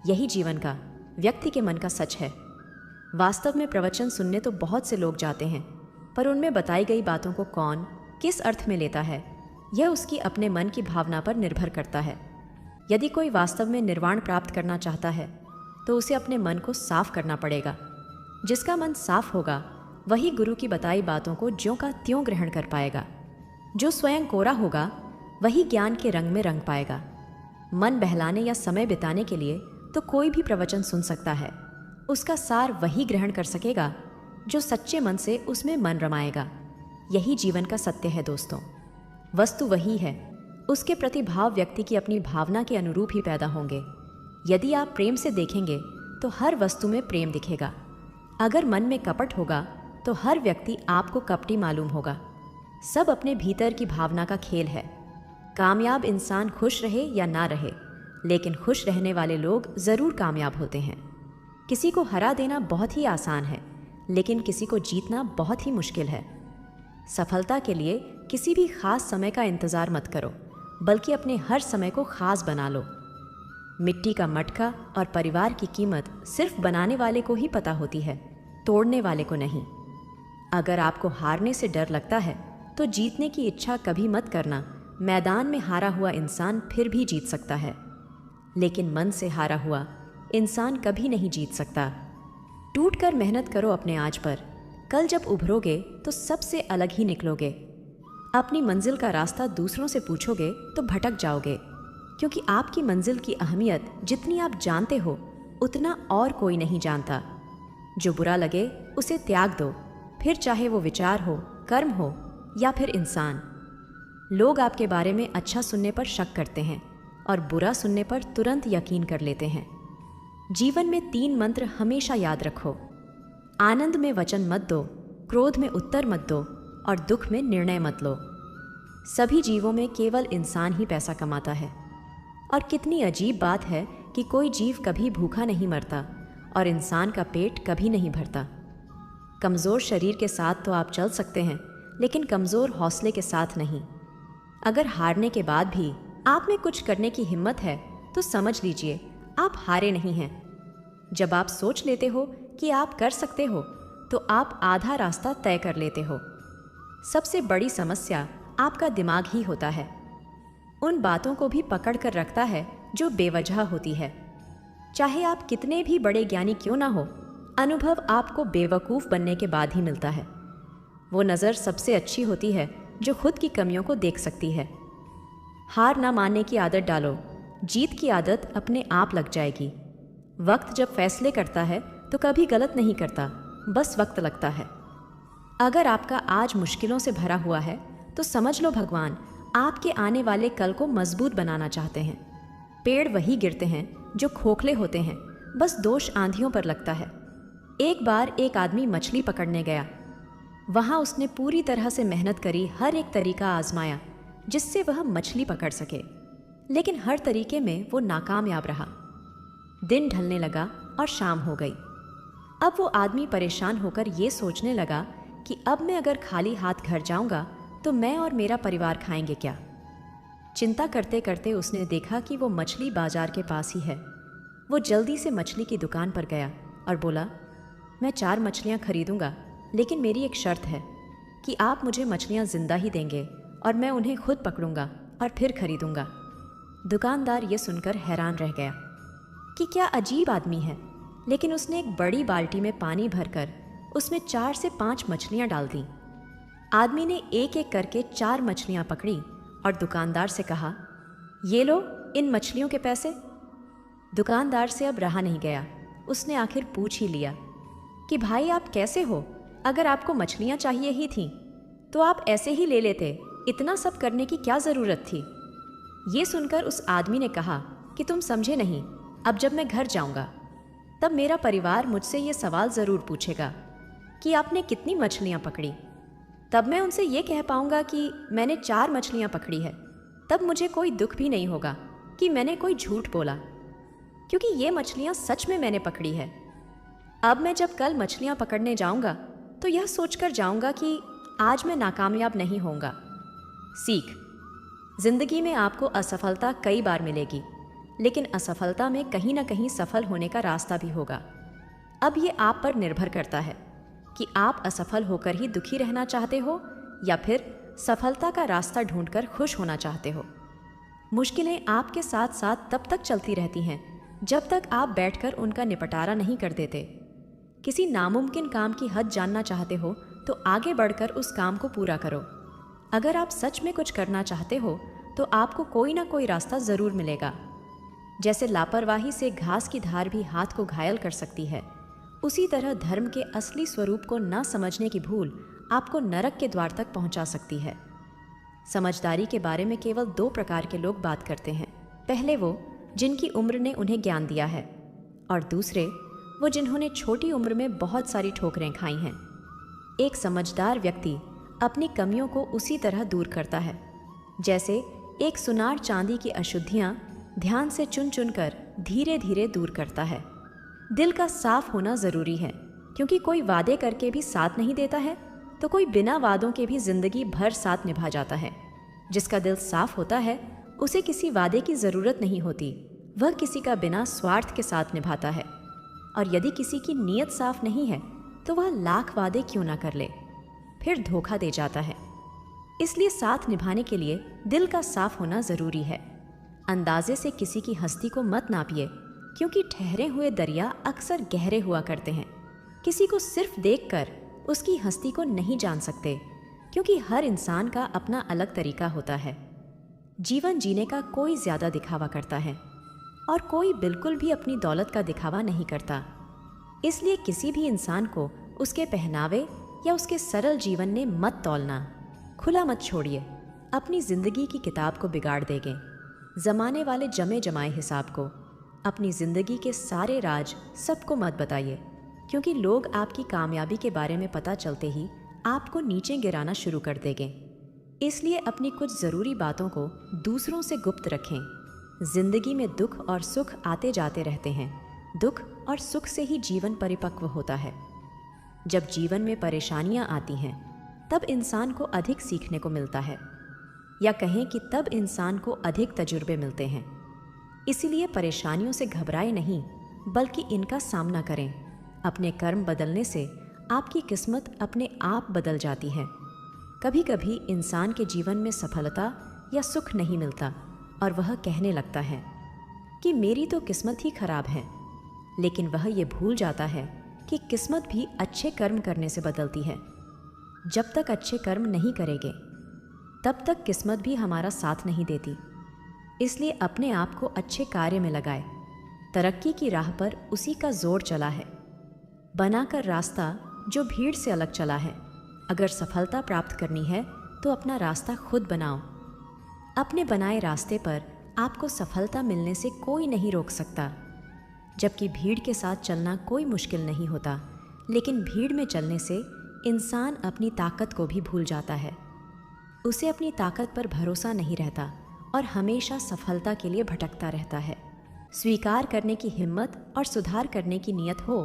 यही जीवन का, व्यक्ति के मन का सच है। वास्तव में प्रवचन सुनने तो बहुत से लोग जाते हैं, पर उनमें बताई गई बातों को कौन किस अर्थ में लेता है, यह उसकी अपने मन की भावना पर निर्भर करता है। यदि कोई वास्तव में निर्वाण प्राप्त करना चाहता है तो उसे अपने मन को साफ करना पड़ेगा। जिसका मन साफ होगा वही गुरु की बताई बातों को ज्यों का त्यों ग्रहण कर पाएगा। जो स्वयं कोरा होगा वही ज्ञान के रंग में रंग पाएगा। मन बहलाने या समय बिताने के लिए तो कोई भी प्रवचन सुन सकता है। उसका सार वही ग्रहण कर सकेगा जो सच्चे मन से उसमें मन रमाएगा। यही जीवन का सत्य है दोस्तों। वस्तु वही है, उसके प्रति भाव व्यक्ति की अपनी भावना के अनुरूप ही पैदा होंगे। यदि आप प्रेम से देखेंगे तो हर वस्तु में प्रेम दिखेगा। अगर मन में कपट होगा तो हर व्यक्ति आपको कपटी मालूम होगा। सब अपने भीतर की भावना का खेल है। कामयाब इंसान खुश रहे या ना रहे, लेकिन खुश रहने वाले लोग ज़रूर कामयाब होते हैं। किसी को हरा देना बहुत ही आसान है, लेकिन किसी को जीतना बहुत ही मुश्किल है। सफलता के लिए किसी भी खास समय का इंतज़ार मत करो, बल्कि अपने हर समय को खास बना लो। मिट्टी का मटका और परिवार की कीमत सिर्फ बनाने वाले को ही पता होती है, तोड़ने वाले को नहीं। अगर आपको हारने से डर लगता है तो जीतने की इच्छा कभी मत करना। मैदान में हारा हुआ इंसान फिर भी जीत सकता है, लेकिन मन से हारा हुआ इंसान कभी नहीं जीत सकता। टूट कर मेहनत करो अपने आज पर। कल जब उभरोगे तो सबसे अलग ही निकलोगे। अपनी मंजिल का रास्ता दूसरों से पूछोगे तो भटक जाओगे, क्योंकि आपकी मंजिल की अहमियत जितनी आप जानते हो उतना और कोई नहीं जानता। जो बुरा लगे उसे त्याग दो, फिर चाहे वो विचार हो, कर्म हो या फिर इंसान। लोग आपके बारे में अच्छा सुनने पर शक करते हैं और बुरा सुनने पर तुरंत यकीन कर लेते हैं। जीवन में 3 मंत्र हमेशा याद रखो। आनंद में वचन मत दो, क्रोध में उत्तर मत दो और दुख में निर्णय मत लो। सभी जीवों में केवल इंसान ही पैसा कमाता है। और कितनी अजीब बात है कि कोई जीव कभी भूखा नहीं मरता और इंसान का पेट कभी नहीं भरता। कमज़ोर शरीर के साथ तो आप चल सकते हैं, लेकिन कमज़ोर हौसले के साथ नहीं। अगर हारने के बाद भी आप में कुछ करने की हिम्मत है तो समझ लीजिए आप हारे नहीं हैं। जब आप सोच लेते हो कि आप कर सकते हो तो आप आधा रास्ता तय कर लेते हो। सबसे बड़ी समस्या आपका दिमाग ही होता है। उन बातों को भी पकड़ कर रखता है जो बेवजह होती है। चाहे आप कितने भी बड़े ज्ञानी क्यों ना हो, अनुभव आपको बेवकूफ़ बनने के बाद ही मिलता है। वो नज़र सबसे अच्छी होती है जो खुद की कमियों को देख सकती है। हार ना मानने की आदत डालो, जीत की आदत अपने आप लग जाएगी। वक्त जब फैसले करता है तो कभी गलत नहीं करता, बस वक्त लगता है। अगर आपका आज मुश्किलों से भरा हुआ है तो समझ लो भगवान आपके आने वाले कल को मजबूत बनाना चाहते हैं। पेड़ वही गिरते हैं जो खोखले होते हैं, बस दोष आंधियों पर लगता है। एक बार एक आदमी मछली पकड़ने गया। वहाँ उसने पूरी तरह से मेहनत करी, हर एक तरीका आजमाया जिससे वह मछली पकड़ सके, लेकिन हर तरीके में वो नाकामयाब रहा। दिन ढलने लगा और शाम हो गई। अब वो आदमी परेशान होकर ये सोचने लगा कि अब मैं अगर खाली हाथ घर जाऊंगा तो मैं और मेरा परिवार खाएंगे क्या। चिंता करते करते उसने देखा कि वो मछली बाजार के पास ही है। वो जल्दी से मछली की दुकान पर गया और बोला, मैं 4 मछलियाँ खरीदूंगा, लेकिन मेरी एक शर्त है कि आप मुझे मछलियाँ जिंदा ही देंगे और मैं उन्हें खुद पकड़ूंगा और फिर खरीदूंगा। दुकानदार ये सुनकर हैरान रह गया कि क्या अजीब आदमी है, लेकिन उसने एक बड़ी बाल्टी में पानी भरकर उसमें 4 से 5 मछलियाँ डाल दी। आदमी ने एक एक करके 4 मछलियाँ पकड़ी और दुकानदार से कहा, ये लो इन मछलियों के पैसे। दुकानदार से अब रहा नहीं गया। उसने आखिर पूछ ही लिया कि भाई आप कैसे हो? अगर आपको मछलियाँ चाहिए ही थीं तो आप ऐसे ही ले लेते, इतना सब करने की क्या ज़रूरत थी। ये सुनकर उस आदमी ने कहा कि तुम समझे नहीं, अब जब मैं घर जाऊंगा तब मेरा परिवार मुझसे ये सवाल ज़रूर पूछेगा कि आपने कितनी मछलियाँ पकड़ी। तब मैं उनसे ये कह पाऊंगा कि मैंने 4 मछलियाँ पकड़ी है। तब मुझे कोई दुख भी नहीं होगा कि मैंने कोई झूठ बोला, क्योंकि ये मछलियाँ सच में मैंने पकड़ी है। अब मैं जब कल मछलियाँ पकड़ने जाऊंगा तो यह सोचकर जाऊंगा कि आज मैं नाकामयाब नहीं होऊंगा। सीख, जिंदगी में आपको असफलता कई बार मिलेगी, लेकिन असफलता में कहीं ना कहीं सफल होने का रास्ता भी होगा। अब ये आप पर निर्भर करता है कि आप असफल होकर ही दुखी रहना चाहते हो या फिर सफलता का रास्ता ढूंढकर खुश होना चाहते हो। मुश्किलें आपके साथ साथ तब तक चलती रहती हैं जब तक आप बैठकर उनका निपटारा नहीं कर देते। किसी नामुमकिन काम की हद जानना चाहते हो तो आगे बढ़कर उस काम को पूरा करो। अगर आप सच में कुछ करना चाहते हो तो आपको कोई ना कोई रास्ता ज़रूर मिलेगा। जैसे लापरवाही से घास की धार भी हाथ को घायल कर सकती है, उसी तरह धर्म के असली स्वरूप को न समझने की भूल आपको नरक के द्वार तक पहुंचा सकती है। समझदारी के बारे में केवल 2 प्रकार के लोग बात करते हैं। पहले वो जिनकी उम्र ने उन्हें ज्ञान दिया है, और दूसरे वो जिन्होंने छोटी उम्र में बहुत सारी ठोकरें खाई हैं। एक समझदार व्यक्ति अपनी कमियों को उसी तरह दूर करता है जैसे एक सुनार चांदी की अशुद्धियां ध्यान से चुन चुन कर धीरे धीरे दूर करता है। दिल का साफ होना ज़रूरी है, क्योंकि कोई वादे करके भी साथ नहीं देता है तो कोई बिना वादों के भी जिंदगी भर साथ निभा जाता है। जिसका दिल साफ होता है उसे किसी वादे की ज़रूरत नहीं होती, वह किसी का बिना स्वार्थ के साथ निभाता है। और यदि किसी की नीयत साफ नहीं है तो वह लाख वादे क्यों ना कर ले, फिर धोखा दे जाता है। इसलिए साथ निभाने के लिए दिल का साफ होना ज़रूरी है। अंदाजे से किसी की हस्ती को मत नापिए, क्योंकि ठहरे हुए दरिया अक्सर गहरे हुआ करते हैं। किसी को सिर्फ देखकर उसकी हस्ती को नहीं जान सकते, क्योंकि हर इंसान का अपना अलग तरीका होता है। जीवन जीने का कोई ज़्यादा दिखावा करता है और कोई बिल्कुल भी अपनी दौलत का दिखावा नहीं करता। इसलिए किसी भी इंसान को उसके पहनावे या उसके सरल जीवन ने मत तौलना। खुला मत छोड़िए, अपनी ज़िंदगी की किताब को बिगाड़ देंगे ज़माने वाले जमे जमाए हिसाब को। अपनी ज़िंदगी के सारे राज सबको मत बताइए, क्योंकि लोग आपकी कामयाबी के बारे में पता चलते ही आपको नीचे गिराना शुरू कर देंगे। इसलिए अपनी कुछ ज़रूरी बातों को दूसरों से गुप्त रखें। ज़िंदगी में दुख और सुख आते जाते रहते हैं। दुख और सुख से ही जीवन परिपक्व होता है। जब जीवन में परेशानियां आती हैं तब इंसान को अधिक सीखने को मिलता है, या कहें कि तब इंसान को अधिक तजुर्बे मिलते हैं। इसीलिए परेशानियों से घबराएं नहीं, बल्कि इनका सामना करें। अपने कर्म बदलने से आपकी किस्मत अपने आप बदल जाती है। कभी कभी इंसान के जीवन में सफलता या सुख नहीं मिलता और वह कहने लगता है कि मेरी तो किस्मत ही खराब है, लेकिन वह ये भूल जाता है कि किस्मत भी अच्छे कर्म करने से बदलती है। जब तक अच्छे कर्म नहीं करेंगे तब तक किस्मत भी हमारा साथ नहीं देती। इसलिए अपने आप को अच्छे कार्य में लगाए। तरक्की की राह पर उसी का जोर चला है, बनाकर रास्ता जो भीड़ से अलग चला है। अगर सफलता प्राप्त करनी है तो अपना रास्ता खुद बनाओ। अपने बनाए रास्ते पर आपको सफलता मिलने से कोई नहीं रोक सकता। जबकि भीड़ के साथ चलना कोई मुश्किल नहीं होता, लेकिन भीड़ में चलने से इंसान अपनी ताकत को भी भूल जाता है। उसे अपनी ताकत पर भरोसा नहीं रहता और हमेशा सफलता के लिए भटकता रहता है। स्वीकार करने की हिम्मत और सुधार करने की नीयत हो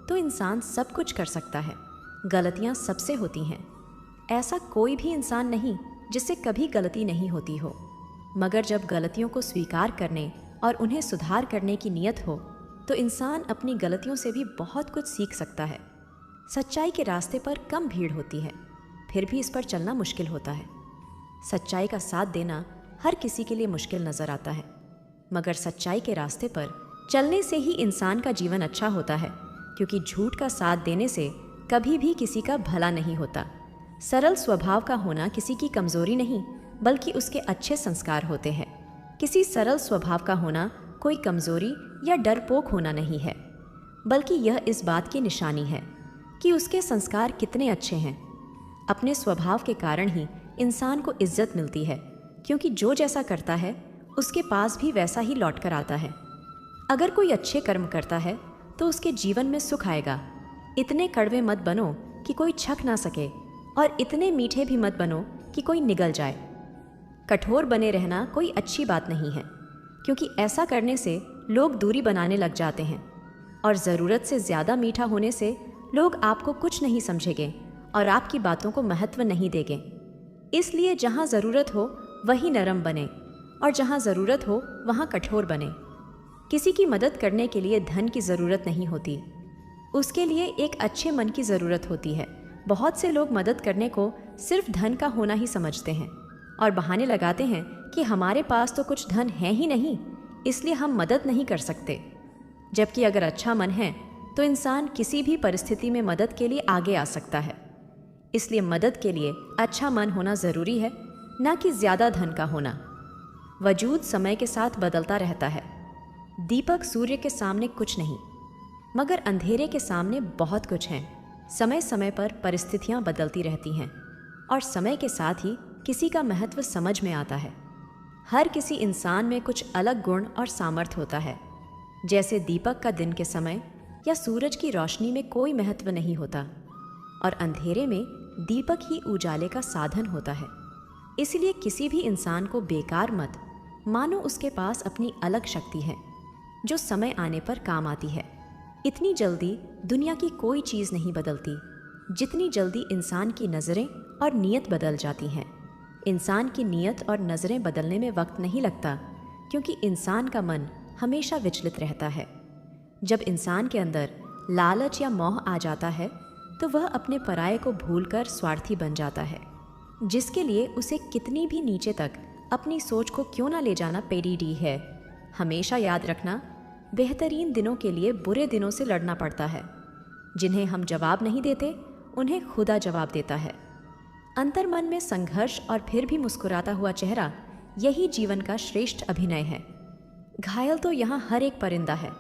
तो इंसान सब कुछ कर सकता है। गलतियां सबसे होती हैं, ऐसा कोई भी इंसान नहीं जिससे कभी गलती नहीं होती हो। मगर जब गलतियों को स्वीकार करने और उन्हें सुधार करने की नीयत हो तो इंसान अपनी गलतियों से भी बहुत कुछ सीख सकता है। सच्चाई के रास्ते पर कम भीड़ होती है, फिर भी इस पर चलना मुश्किल होता है। सच्चाई का साथ देना हर किसी के लिए मुश्किल नज़र आता है, मगर सच्चाई के रास्ते पर चलने से ही इंसान का जीवन अच्छा होता है, क्योंकि झूठ का साथ देने से कभी भी किसी का भला नहीं होता। सरल स्वभाव का होना किसी की कमज़ोरी नहीं, बल्कि उसके अच्छे संस्कार होते हैं। किसी सरल स्वभाव का होना कोई कमज़ोरी या डरपोक होना नहीं है, बल्कि यह इस बात की निशानी है कि उसके संस्कार कितने अच्छे हैं। अपने स्वभाव के कारण ही इंसान को इज्जत मिलती है, क्योंकि जो जैसा करता है उसके पास भी वैसा ही लौट कर आता है। अगर कोई अच्छे कर्म करता है तो उसके जीवन में सुख आएगा। इतने कड़वे मत बनो कि कोई छक ना सके, और इतने मीठे भी मत बनो कि कोई निगल जाए। कठोर बने रहना कोई अच्छी बात नहीं है, क्योंकि ऐसा करने से लोग दूरी बनाने लग जाते हैं, और ज़रूरत से ज़्यादा मीठा होने से लोग आपको कुछ नहीं समझेंगे और आपकी बातों को महत्व नहीं देंगे। इसलिए जहाँ ज़रूरत हो वहीं नरम बने, और जहाँ ज़रूरत हो वहाँ कठोर बने। किसी की मदद करने के लिए धन की ज़रूरत नहीं होती, उसके लिए एक अच्छे मन की ज़रूरत होती है। बहुत से लोग मदद करने को सिर्फ धन का होना ही समझते हैं और बहाने लगाते हैं कि हमारे पास तो कुछ धन है ही नहीं, इसलिए हम मदद नहीं कर सकते। जबकि अगर अच्छा मन है तो इंसान किसी भी परिस्थिति में मदद के लिए आगे आ सकता है। इसलिए मदद के लिए अच्छा मन होना ज़रूरी है, ना कि ज़्यादा धन का होना। वजूद समय के साथ बदलता रहता है। दीपक सूर्य के सामने कुछ नहीं, मगर अंधेरे के सामने बहुत कुछ है। समय समय पर परिस्थितियाँ बदलती रहती हैं, और समय के साथ ही किसी का महत्व समझ में आता है। हर किसी इंसान में कुछ अलग गुण और सामर्थ्य होता है। जैसे दीपक का दिन के समय या सूरज की रोशनी में कोई महत्व नहीं होता, और अंधेरे में दीपक ही उजाले का साधन होता है। इसलिए किसी भी इंसान को बेकार मत मानो, उसके पास अपनी अलग शक्ति है जो समय आने पर काम आती है। इतनी जल्दी दुनिया की कोई चीज़ नहीं बदलती जितनी जल्दी इंसान की नज़रें और नीयत बदल जाती हैं। इंसान की नीयत और नज़रें बदलने में वक्त नहीं लगता, क्योंकि इंसान का मन हमेशा विचलित रहता है। जब इंसान के अंदर लालच या मोह आ जाता है तो वह अपने पराये को भूलकर स्वार्थी बन जाता है, जिसके लिए उसे कितनी भी नीचे तक अपनी सोच को क्यों ना ले जाना पेडी है। हमेशा याद रखना, बेहतरीन दिनों के लिए बुरे दिनों से लड़ना पड़ता है। जिन्हें हम जवाब नहीं देते उन्हें खुदा जवाब देता है। अंतर्मन में संघर्ष और फिर भी मुस्कुराता हुआ चेहरा, यही जीवन का श्रेष्ठ अभिनय है। घायल तो यहाँ हर एक परिंदा है,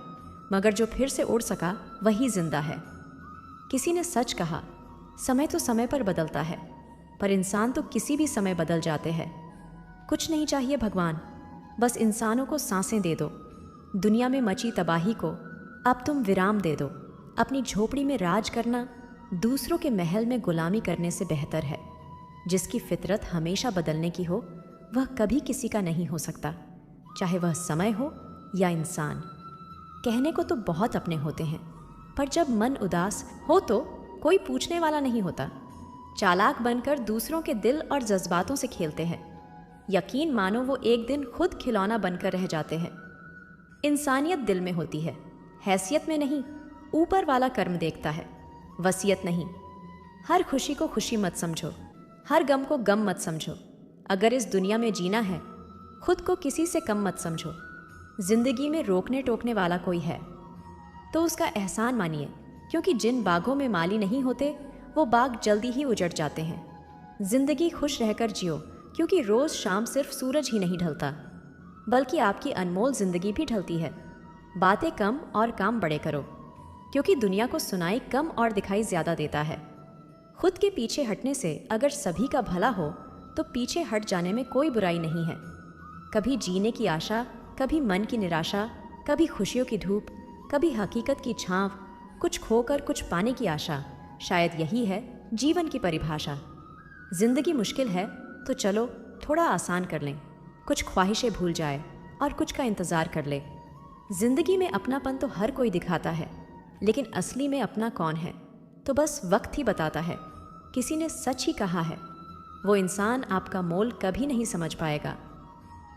मगर जो फिर से उड़ सका वही जिंदा है। किसी ने सच कहा, समय तो समय पर बदलता है, पर इंसान तो किसी भी समय बदल जाते हैं। कुछ नहीं चाहिए भगवान, बस इंसानों को सांसें दे दो। दुनिया में मची तबाही को अब तुम विराम दे दो। अपनी झोपड़ी में राज करना दूसरों के महल में गुलामी करने से बेहतर है। जिसकी फितरत हमेशा बदलने की हो वह कभी किसी का नहीं हो सकता, चाहे वह समय हो या इंसान। कहने को तो बहुत अपने होते हैं, पर जब मन उदास हो तो कोई पूछने वाला नहीं होता। चालाक बनकर दूसरों के दिल और जज्बातों से खेलते हैं। यकीन मानो वो एक दिन खुद खिलौना बनकर रह जाते हैं। इंसानियत दिल में होती है, हैसियत में नहीं। ऊपर वाला कर्म देखता है, वसीयत नहीं। हर खुशी को खुशी मत समझो, हर गम को गम मत समझो। अगर इस दुनिया में जीना है, खुद को किसी से कम मत समझो। जिंदगी में रोकने टोकने वाला कोई है तो उसका एहसान मानिए, क्योंकि जिन बागों में माली नहीं होते वो बाग जल्दी ही उजड़ जाते हैं। जिंदगी खुश रहकर जियो, क्योंकि रोज़ शाम सिर्फ सूरज ही नहीं ढलता, बल्कि आपकी अनमोल जिंदगी भी ढलती है। बातें कम और काम बड़े करो, क्योंकि दुनिया को सुनाई कम और दिखाई ज़्यादा देता है। खुद के पीछे हटने से अगर सभी का भला हो तो पीछे हट जाने में कोई बुराई नहीं है। कभी जीने की आशा, कभी मन की निराशा, कभी खुशियों की धूप, कभी हकीकत की छाँव, कुछ खोकर कुछ पाने की आशा, शायद यही है जीवन की परिभाषा। जिंदगी मुश्किल है तो चलो थोड़ा आसान कर लें, कुछ ख्वाहिशें भूल जाए और कुछ का इंतज़ार कर ले। जिंदगी में अपनापन तो हर कोई दिखाता है, लेकिन असली में अपना कौन है तो बस वक्त ही बताता है। किसी ने सच ही कहा है, वो इंसान आपका मोल कभी नहीं समझ पाएगा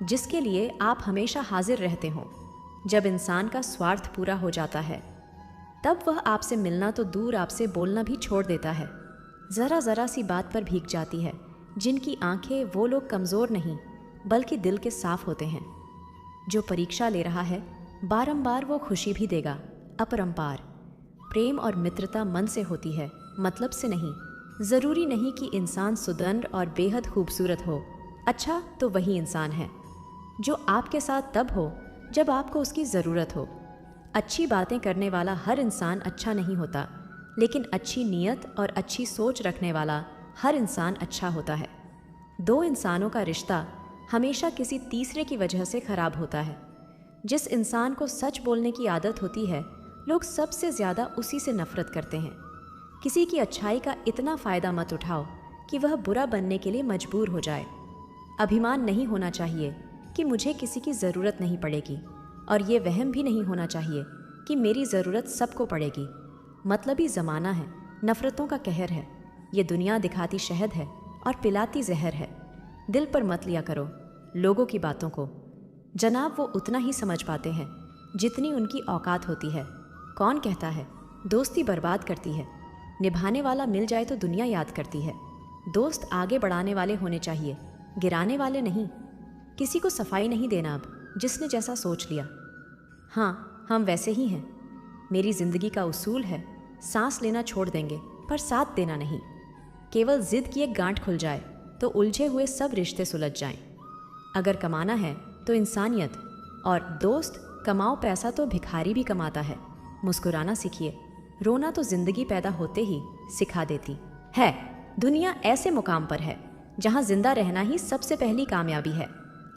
जिसके लिए आप हमेशा हाजिर रहते हो। जब इंसान का स्वार्थ पूरा हो जाता है तब वह आपसे मिलना तो दूर, आपसे बोलना भी छोड़ देता है। ज़रा ज़रा सी बात पर भीग जाती है। जिनकी आंखें, वो लोग कमज़ोर नहीं बल्कि दिल के साफ होते हैं। जो परीक्षा ले रहा है बारंबार वो खुशी भी देगा अपरंपार। प्रेम और मित्रता मन से होती है, मतलब से नहीं। ज़रूरी नहीं कि इंसान सुदंड और बेहद खूबसूरत हो, अच्छा तो वही इंसान है जो आपके साथ तब हो जब आपको उसकी ज़रूरत हो। अच्छी बातें करने वाला हर इंसान अच्छा नहीं होता, लेकिन अच्छी नीयत और अच्छी सोच रखने वाला हर इंसान अच्छा होता है। दो इंसानों का रिश्ता हमेशा किसी तीसरे की वजह से खराब होता है। जिस इंसान को सच बोलने की आदत होती है, लोग सबसे ज़्यादा उसी से नफरत करते हैं। किसी की अच्छाई का इतना फ़ायदा मत उठाओ कि वह बुरा बनने के लिए मजबूर हो जाए। अभिमान नहीं होना चाहिए कि मुझे किसी की ज़रूरत नहीं पड़ेगी, और ये वहम भी नहीं होना चाहिए कि मेरी ज़रूरत सबको पड़ेगी। मतलबी ज़माना है, नफ़रतों का कहर है। ये दुनिया दिखाती शहद है और पिलाती जहर है। दिल पर मत लिया करो लोगों की बातों को। जनाब, वो उतना ही समझ पाते हैं जितनी उनकी औकात होती है। कौन कहता है दोस्ती बर्बाद करती है? निभाने वाला मिल जाए तो दुनिया याद करती है। दोस्त आगे बढ़ाने वाले होने चाहिए, गिराने वाले नहीं। किसी को सफाई नहीं देना अब, जिसने जैसा सोच लिया। हाँ, हम वैसे ही हैं। मेरी ज़िंदगी का उसूल है, सांस लेना छोड़ देंगे पर साथ देना नहीं। केवल जिद की एक गांठ खुल जाए तो उलझे हुए सब रिश्ते सुलझ जाएं। अगर कमाना है तो इंसानियत, और दोस्त कमाओ पैसा तो भिखारी भी कमाता है। मुस्कुराना सीखिए, रोना तो जिंदगी पैदा होते ही सिखा देती है। दुनिया ऐसे मुकाम पर है जहां जिंदा रहना ही सबसे पहली कामयाबी है।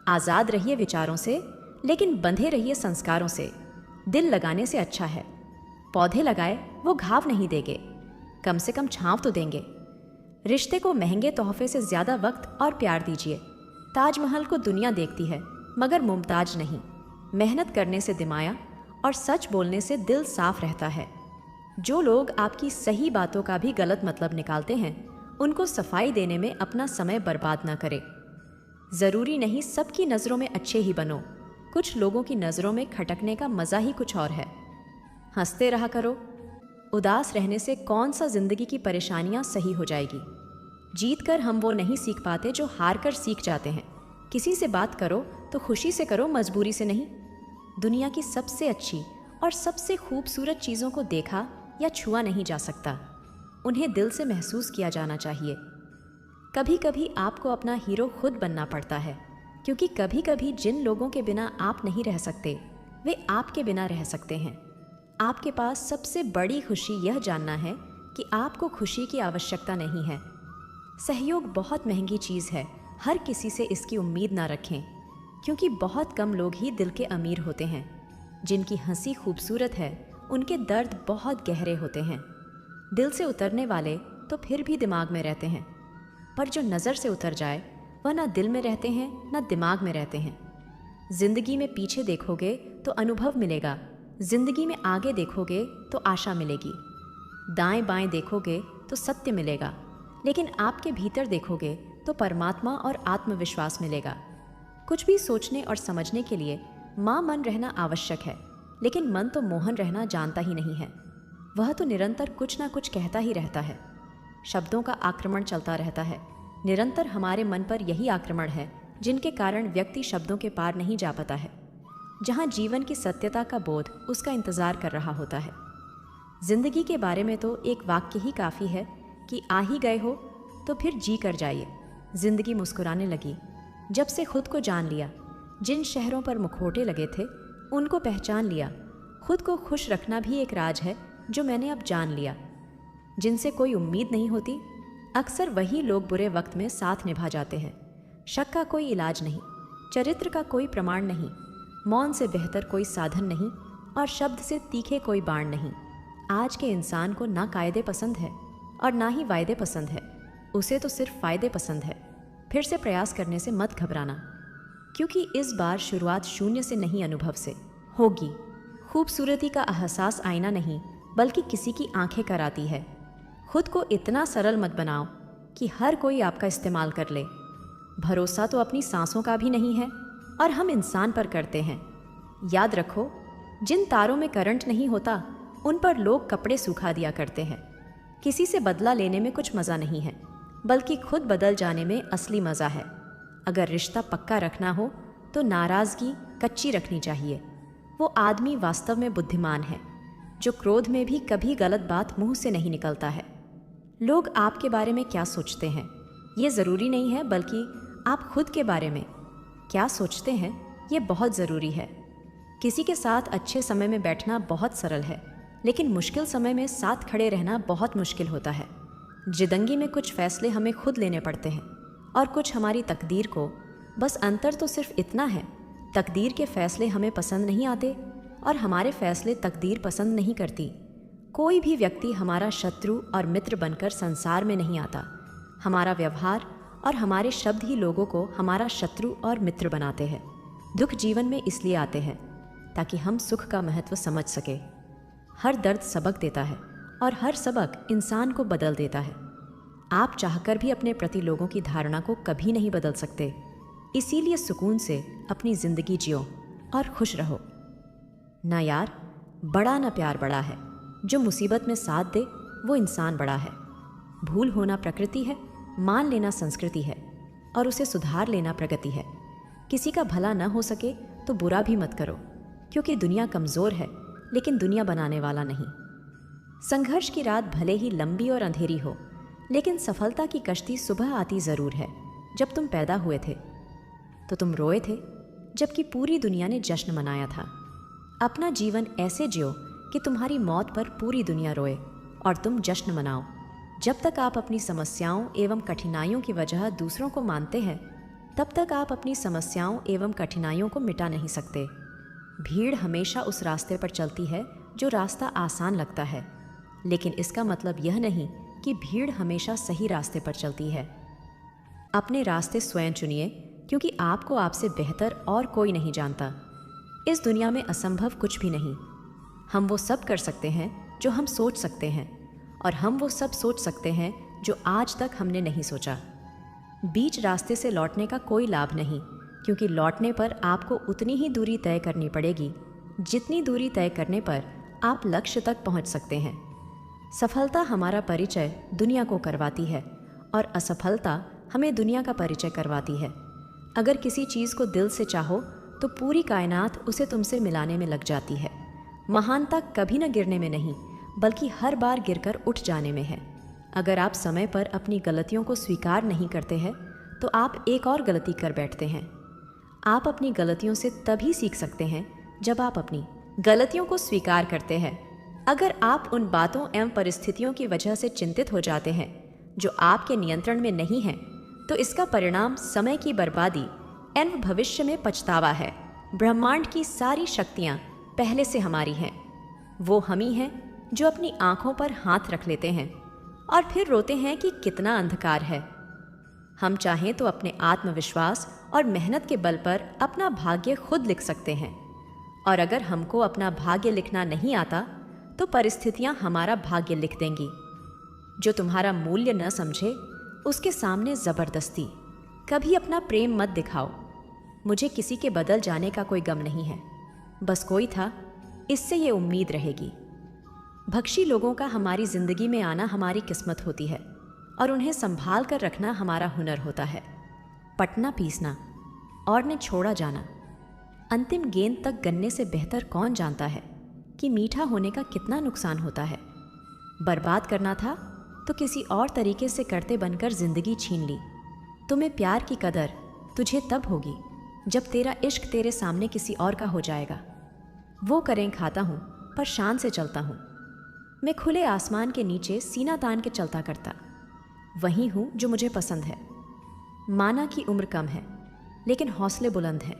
आज़ाद रहिए विचारों से, लेकिन बंधे रहिए संस्कारों से। दिल लगाने से अच्छा है पौधे लगाए, वो घाव नहीं देंगे, कम से कम छांव तो देंगे। रिश्ते को महंगे तोहफे से ज़्यादा वक्त और प्यार दीजिए। ताजमहल को दुनिया देखती है मगर मुमताज नहीं। मेहनत करने से दिमाया और सच बोलने से दिल साफ रहता है। जो लोग आपकी सही बातों का भी गलत मतलब निकालते हैं, उनको सफाई देने में अपना समय बर्बाद ना करें। ज़रूरी नहीं सबकी नज़रों में अच्छे ही बनो, कुछ लोगों की नज़रों में खटकने का मज़ा ही कुछ और है। हंसते रहा करो। उदास रहने से कौन सा ज़िंदगी की परेशानियां सही हो जाएगी। जीत कर हम वो नहीं सीख पाते जो हार कर सीख जाते हैं। किसी से बात करो तो खुशी से करो, मजबूरी से नहीं। दुनिया की सबसे अच्छी और सबसे खूबसूरत चीज़ों को देखा या छुआ नहीं जा सकता, उन्हें दिल से महसूस किया जाना चाहिए। कभी कभी आपको अपना हीरो खुद बनना पड़ता है, क्योंकि कभी कभी जिन लोगों के बिना आप नहीं रह सकते, वे आपके बिना रह सकते हैं। आपके पास सबसे बड़ी खुशी यह जानना है कि आपको खुशी की आवश्यकता नहीं है। सहयोग बहुत महंगी चीज़ है, हर किसी से इसकी उम्मीद ना रखें, क्योंकि बहुत कम लोग ही दिल के अमीर होते हैं। जिनकी हंसी खूबसूरत है, उनके दर्द बहुत गहरे होते हैं। दिल से उतरने वाले तो फिर भी दिमाग में रहते हैं, पर जो नज़र से उतर जाए वह ना दिल में रहते हैं ना दिमाग में रहते हैं। जिंदगी में पीछे देखोगे तो अनुभव मिलेगा, जिंदगी में आगे देखोगे तो आशा मिलेगी। दाएं बाएं देखोगे तो सत्य मिलेगा, लेकिन आपके भीतर देखोगे तो परमात्मा और आत्मविश्वास मिलेगा। कुछ भी सोचने और समझने के लिए माँ मन रहना आवश्यक है, लेकिन मन तो मोहन रहना जानता ही नहीं है। वह तो निरंतर कुछ ना कुछ कहता ही रहता है। शब्दों का आक्रमण चलता रहता है। निरंतर हमारे मन पर यही आक्रमण है जिनके कारण व्यक्ति शब्दों के पार नहीं जा पाता है। जहाँ जीवन की सत्यता का बोध उसका इंतज़ार कर रहा होता है। जिंदगी के बारे में तो एक वाक्य ही काफ़ी है कि आ ही गए हो तो फिर जी कर जाइए। जिंदगी मुस्कुराने लगी जब से खुद को जान लिया। जिन शहरों पर मुखौटे लगे थे उनको पहचान लिया। खुद को खुश रखना भी एक राज है जो मैंने अब जान लिया। जिनसे कोई उम्मीद नहीं होती, अक्सर वही लोग बुरे वक्त में साथ निभा जाते हैं। शक का कोई इलाज नहीं, चरित्र का कोई प्रमाण नहीं, मौन से बेहतर कोई साधन नहीं और शब्द से तीखे कोई बाण नहीं। आज के इंसान को ना कायदे पसंद है और ना ही वायदे पसंद है, उसे तो सिर्फ फ़ायदे पसंद है। फिर से प्रयास करने से मत घबराना, क्योंकि इस बार शुरुआत शून्य से नहीं अनुभव से होगी। खूबसूरती का एहसास आईना नहीं बल्कि किसी की आंखें कराती है। खुद को इतना सरल मत बनाओ कि हर कोई आपका इस्तेमाल कर ले। भरोसा तो अपनी सांसों का भी नहीं है और हम इंसान पर करते हैं। याद रखो, जिन तारों में करंट नहीं होता उन पर लोग कपड़े सूखा दिया करते हैं। किसी से बदला लेने में कुछ मज़ा नहीं है, बल्कि खुद बदल जाने में असली मज़ा है। अगर रिश्ता पक्का रखना हो तो नाराज़गी कच्ची रखनी चाहिए। वो आदमी वास्तव में बुद्धिमान है जो क्रोध में भी कभी गलत बात मुंह से नहीं निकलता है। लोग आपके बारे में क्या सोचते हैं ये ज़रूरी नहीं है, बल्कि आप खुद के बारे में क्या सोचते हैं ये बहुत ज़रूरी है। किसी के साथ अच्छे समय में बैठना बहुत सरल है, लेकिन मुश्किल समय में साथ खड़े रहना बहुत मुश्किल होता है। जिंदगी में कुछ फैसले हमें खुद लेने पड़ते हैं और कुछ हमारी तकदीर को। बस अंतर तो सिर्फ इतना है, तकदीर के फैसले हमें पसंद नहीं आते और हमारे फैसले तकदीर पसंद नहीं करती। कोई भी व्यक्ति हमारा शत्रु और मित्र बनकर संसार में नहीं आता। हमारा व्यवहार और हमारे शब्द ही लोगों को हमारा शत्रु और मित्र बनाते हैं। दुख जीवन में इसलिए आते हैं ताकि हम सुख का महत्व समझ सके। हर दर्द सबक देता है और हर सबक इंसान को बदल देता है। आप चाहकर भी अपने प्रति लोगों की धारणा को कभी नहीं बदल सकते। इसीलिए सुकून से अपनी ज़िंदगी जियो और खुश रहो। ना यार बड़ा ना प्यार बड़ा है, जो मुसीबत में साथ दे वो इंसान बड़ा है। भूल होना प्रकृति है, मान लेना संस्कृति है और उसे सुधार लेना प्रगति है। किसी का भला न हो सके तो बुरा भी मत करो, क्योंकि दुनिया कमज़ोर है लेकिन दुनिया बनाने वाला नहीं। संघर्ष की रात भले ही लंबी और अंधेरी हो, लेकिन सफलता की कश्ती सुबह आती ज़रूर है। जब तुम पैदा हुए थे तो तुम रोए थे, जबकि पूरी दुनिया ने जश्न मनाया था। अपना जीवन ऐसे जियो कि तुम्हारी मौत पर पूरी दुनिया रोए और तुम जश्न मनाओ। जब तक आप अपनी समस्याओं एवं कठिनाइयों की वजह दूसरों को मानते हैं, तब तक आप अपनी समस्याओं एवं कठिनाइयों को मिटा नहीं सकते। भीड़ हमेशा उस रास्ते पर चलती है जो रास्ता आसान लगता है, लेकिन इसका मतलब यह नहीं कि भीड़ हमेशा सही रास्ते पर चलती है। अपने रास्ते स्वयं चुनिए, क्योंकि आपको आपसे बेहतर और कोई नहीं जानता। इस दुनिया में असंभव कुछ भी नहीं। हम वो सब कर सकते हैं जो हम सोच सकते हैं, और हम वो सब सोच सकते हैं जो आज तक हमने नहीं सोचा। बीच रास्ते से लौटने का कोई लाभ नहीं, क्योंकि लौटने पर आपको उतनी ही दूरी तय करनी पड़ेगी जितनी दूरी तय करने पर आप लक्ष्य तक पहुंच सकते हैं। सफलता हमारा परिचय दुनिया को करवाती है, और असफलता हमें दुनिया का परिचय करवाती है। अगर किसी चीज़ को दिल से चाहो तो पूरी कायनात उसे तुमसे मिलाने में लग जाती है। महानता कभी न गिरने में नहीं, बल्कि हर बार गिरकर उठ जाने में है। अगर आप समय पर अपनी गलतियों को स्वीकार नहीं करते हैं तो आप एक और गलती कर बैठते हैं। आप अपनी गलतियों से तभी सीख सकते हैं जब आप अपनी गलतियों को स्वीकार करते हैं। अगर आप उन बातों एवं परिस्थितियों की वजह से चिंतित हो जाते हैं जो आपके नियंत्रण में नहीं हैं, तो इसका परिणाम समय की बर्बादी एवं भविष्य में पछतावा है। ब्रह्मांड की सारी शक्तियाँ पहले से हमारी हैं। वो हम ही हैं जो अपनी आँखों पर हाथ रख लेते हैं और फिर रोते हैं कि कितना अंधकार है। हम चाहें तो अपने आत्मविश्वास और मेहनत के बल पर अपना भाग्य खुद लिख सकते हैं, और अगर हमको अपना भाग्य लिखना नहीं आता तो परिस्थितियां हमारा भाग्य लिख देंगी। जो तुम्हारा मूल्य न समझे उसके सामने ज़बरदस्ती कभी अपना प्रेम मत दिखाओ। मुझे किसी के बदल जाने का कोई गम नहीं है, बस कोई था, इससे ये उम्मीद रहेगी। भक्षी लोगों का हमारी ज़िंदगी में आना हमारी किस्मत होती है, और उन्हें संभाल कर रखना हमारा हुनर होता है। पटना पीसना और ने छोड़ा जाना, अंतिम गेंद तक गन्ने से बेहतर कौन जानता है कि मीठा होने का कितना नुकसान होता है। बर्बाद करना था तो किसी और तरीके से करते बनकर ज़िंदगी छीन ली। तुम्हें प्यार की कदर तुझे तब होगी जब तेरा इश्क तेरे सामने किसी और का हो जाएगा। वो करें खाता हूँ पर शान से चलता हूँ। मैं खुले आसमान के नीचे सीना तान के चलता करता वही हूँ जो मुझे पसंद है। माना कि उम्र कम है लेकिन हौसले बुलंद हैं।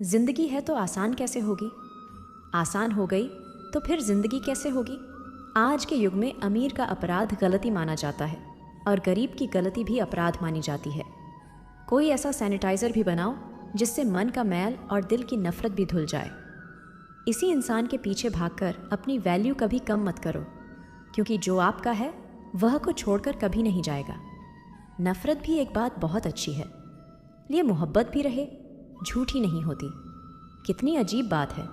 जिंदगी है तो आसान कैसे होगी? आसान हो गई तो फिर जिंदगी कैसे होगी? आज के युग में अमीर का अपराध गलती माना जाता है और गरीब की गलती भी अपराध मानी जाती है। कोई ऐसा सैनिटाइज़र भी बनाओ जिससे मन का मैल और दिल की नफरत भी धुल जाए। इसी इंसान के पीछे भागकर अपनी वैल्यू कभी कम मत करो, क्योंकि जो आपका है वह को छोड़कर कभी नहीं जाएगा। नफरत भी एक बात बहुत अच्छी है, लिए मोहब्बत भी रहे, झूठी नहीं होती। कितनी अजीब बात है,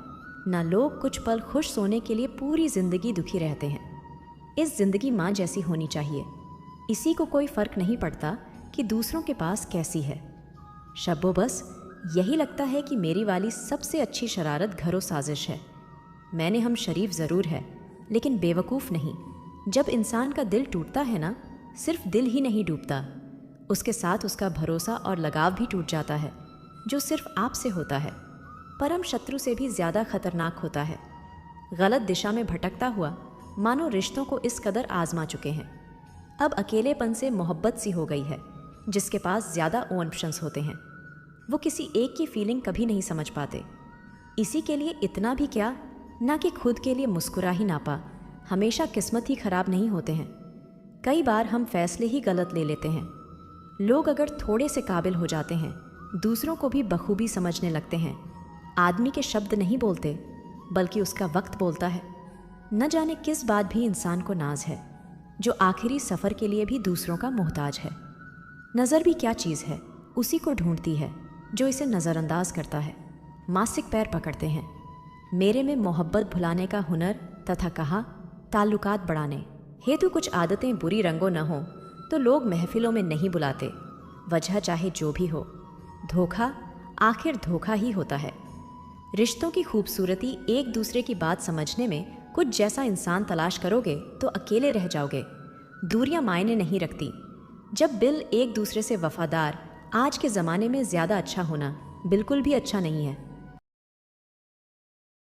ना लोग कुछ पल खुश सोने के लिए पूरी ज़िंदगी दुखी रहते हैं। इस ज़िंदगी माँ जैसी होनी चाहिए। इसी को कोई फ़र्क नहीं पड़ता कि दूसरों के पास कैसी है। शब्बो बस यही लगता है कि मेरी वाली सबसे अच्छी शरारत घरों साजिश है। मैंने हम शरीफ ज़रूर है लेकिन बेवकूफ़ नहीं। जब इंसान का दिल टूटता है ना, सिर्फ दिल ही नहीं डूबता, उसके साथ उसका भरोसा और लगाव भी टूट जाता है, जो सिर्फ आपसे होता है। परम शत्रु से भी ज़्यादा खतरनाक होता है। गलत दिशा में भटकता हुआ मानो रिश्तों को इस कदर आजमा चुके हैं। अब अकेलेपन से मोहब्बत सी हो गई है, जिसके पास ज़्यादा ऑप्शंस होते हैं। वो किसी एक की फीलिंग कभी नहीं समझ पाते। इसी के लिए इतना भी क्या, ना कि खुद के लिए मुस्कुरा ही ना पा। हमेशा किस्मत ही खराब नहीं होते हैं, कई बार हम फैसले ही गलत ले लेते हैं। लोग अगर थोड़े से काबिल हो जाते हैं, दूसरों को भी बखूबी समझने लगते हैं। आदमी के शब्द नहीं बोलते, बल्कि उसका वक्त बोलता है। न जाने किस बात भी इंसान को नाज है, जो आखिरी सफ़र के लिए भी दूसरों का मोहताज है। नज़र भी क्या चीज़ है, उसी को ढूंढती है जो इसे नज़रअंदाज करता है। मासिक पैर पकड़ते हैं। मेरे में मोहब्बत भुलाने का हुनर तथा कहा ताल्लुकात बढ़ाने हेतु कुछ आदतें बुरी रंगों न हो तो लोग महफिलों में नहीं बुलाते, वजह चाहे जो भी हो। धोखा आखिर धोखा ही होता है। रिश्तों की खूबसूरती एक दूसरे की बात समझने में कुछ जैसा इंसान तलाश करोगे तो अकेले रह जाओगे। दूरियां मायने नहीं रखती। जब दिल एक दूसरे से वफादार, आज के ज़माने में ज़्यादा अच्छा होना बिल्कुल भी अच्छा नहीं है।